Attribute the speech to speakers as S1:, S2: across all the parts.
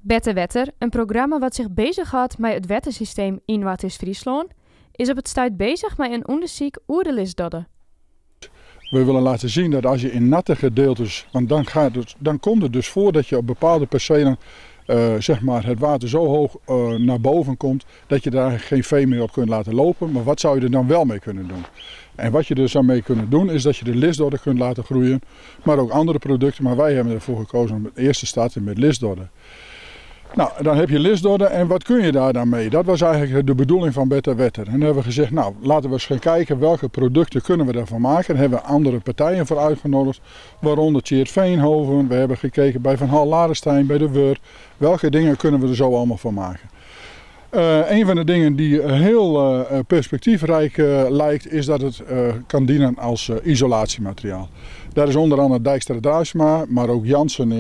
S1: Better Wetter, een programma wat zich bezighoudt met het wettersysteem in West-Friesland, is op het stuit bezig met een onderzoek oer de Lisdodde.
S2: We willen laten zien dat als je in natte gedeeltes, want dan komt het dus voor dat je op bepaalde percelen zeg maar het water zo hoog naar boven komt dat je daar geen vee meer op kunt laten lopen. Maar wat zou je er dan wel mee kunnen doen? En wat je er dus aan mee kunnen doen is dat je de lisdodde kunt laten groeien, maar ook andere producten. Maar wij hebben ervoor gekozen om het eerst te starten met lisdodde. Nou, dan heb je lisdodde en wat kun je daar dan mee? Dat was eigenlijk de bedoeling van Better Wetter. En dan hebben we gezegd, nou laten we eens gaan kijken welke producten kunnen we daarvan maken. Daar hebben we andere partijen voor uitgenodigd, waaronder Tjeerd Veenhoven. We hebben gekeken bij Van Hal Ladenstein, bij de Weur. Welke dingen kunnen we er zo allemaal van maken? Een van de dingen die heel perspectiefrijk lijkt, is dat het kan dienen als isolatiemateriaal. Daar is onder andere Dijkstra Duisma, maar ook Janssen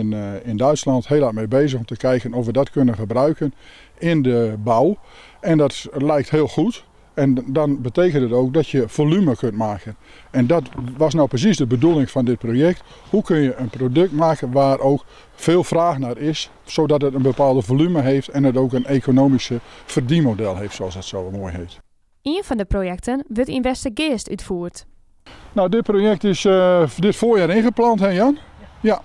S2: in Duitsland heel hard mee bezig om te kijken of we dat kunnen gebruiken in de bouw. En dat lijkt heel goed. En dan betekent het ook dat je volume kunt maken. En dat was nou precies de bedoeling van dit project. Hoe kun je een product maken waar ook veel vraag naar is, zodat het een bepaalde volume heeft en het ook een economische verdienmodel heeft, zoals dat zo mooi heet.
S1: Een van de projecten wordt in Westergeest uitgevoerd.
S2: Nou, dit project is dit voorjaar ingeplant, hè Jan? Ja.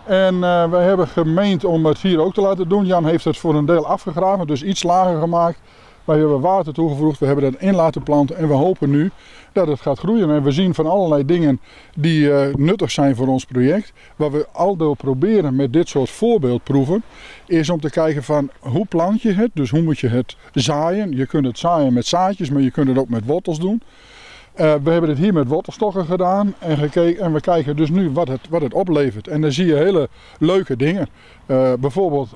S2: En wij hebben gemeend om het hier ook te laten doen. Jan heeft het voor een deel afgegraven, dus iets lager gemaakt. Wij hebben water toegevoegd, we hebben dat in laten planten en we hopen nu dat het gaat groeien. En we zien van allerlei dingen die nuttig zijn voor ons project. Wat we aldoor proberen met dit soort voorbeeldproeven is om te kijken van hoe plant je het, dus hoe moet je het zaaien. Je kunt het zaaien met zaadjes, maar je kunt het ook met wortels doen. We hebben dit hier met wortelstokken gedaan en gekeken en we kijken dus nu wat het oplevert. En dan zie je hele leuke dingen. Bijvoorbeeld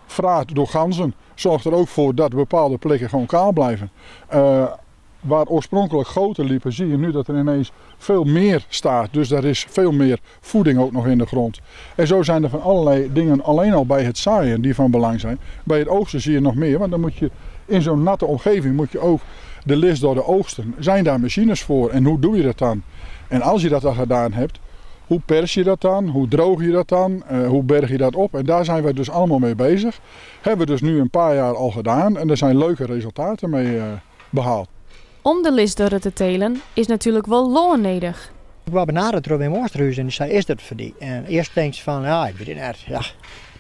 S2: vraat door ganzen zorgt er ook voor dat bepaalde plekken gewoon kaal blijven. Waar oorspronkelijk goten liepen, zie je nu dat er ineens veel meer staat. Dus daar is veel meer voeding ook nog in de grond. En zo zijn er van allerlei dingen alleen al bij het zaaien die van belang zijn. Bij het oogsten zie je nog meer, want dan moet je in zo'n natte omgeving moet je ook de lisdodde oogsten. Zijn daar machines voor en hoe doe je dat dan? En als je dat al gedaan hebt, hoe pers je dat dan? Hoe droog je dat dan? Hoe berg je dat op? En daar zijn we dus allemaal mee bezig. Hebben we dus nu een paar jaar al gedaan en er zijn leuke resultaten mee behaald.
S1: Om de lisdodde te telen is natuurlijk wel loon nodig.
S3: Ik was benaderd door mijn Oosterhuis en die zei, is dat voor die? En eerst denk je van, ja, ik weet het net, ja,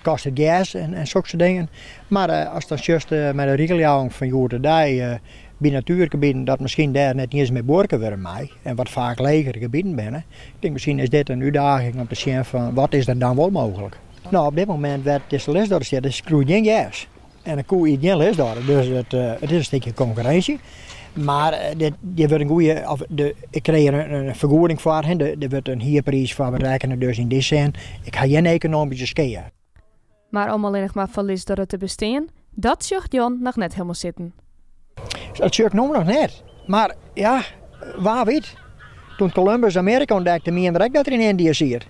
S3: kost het gas en zulke dingen. Maar als dan juist met een regeljouwing van Joerderdij bij natuurgebieden dat misschien daar net niet eens mee boren worden mij en wat vaak legere gebieden binnen. Ik denk misschien is dit een uitdaging om te zien van wat is er dan wel mogelijk. Nou, op dit moment werd deze lisdodde zitten, dus groeit geen gas. En een koe eet geen lisdodde, dus het is een stukje concurrentie. Maar je wordt een goede, ik kreeg een vergoeding voor hen, er wordt een hierprijs voor berekenen, dus in die zin, ik ga geen economische skeeën.
S1: Maar om alleen nog maar van lisdodde te bestaan, dat zocht Jan nog net helemaal zitten.
S3: Dat zie ik nog net. Maar ja, waar weet. Toen Columbus Amerika ontdekte, meende ik dat er in Indië zit.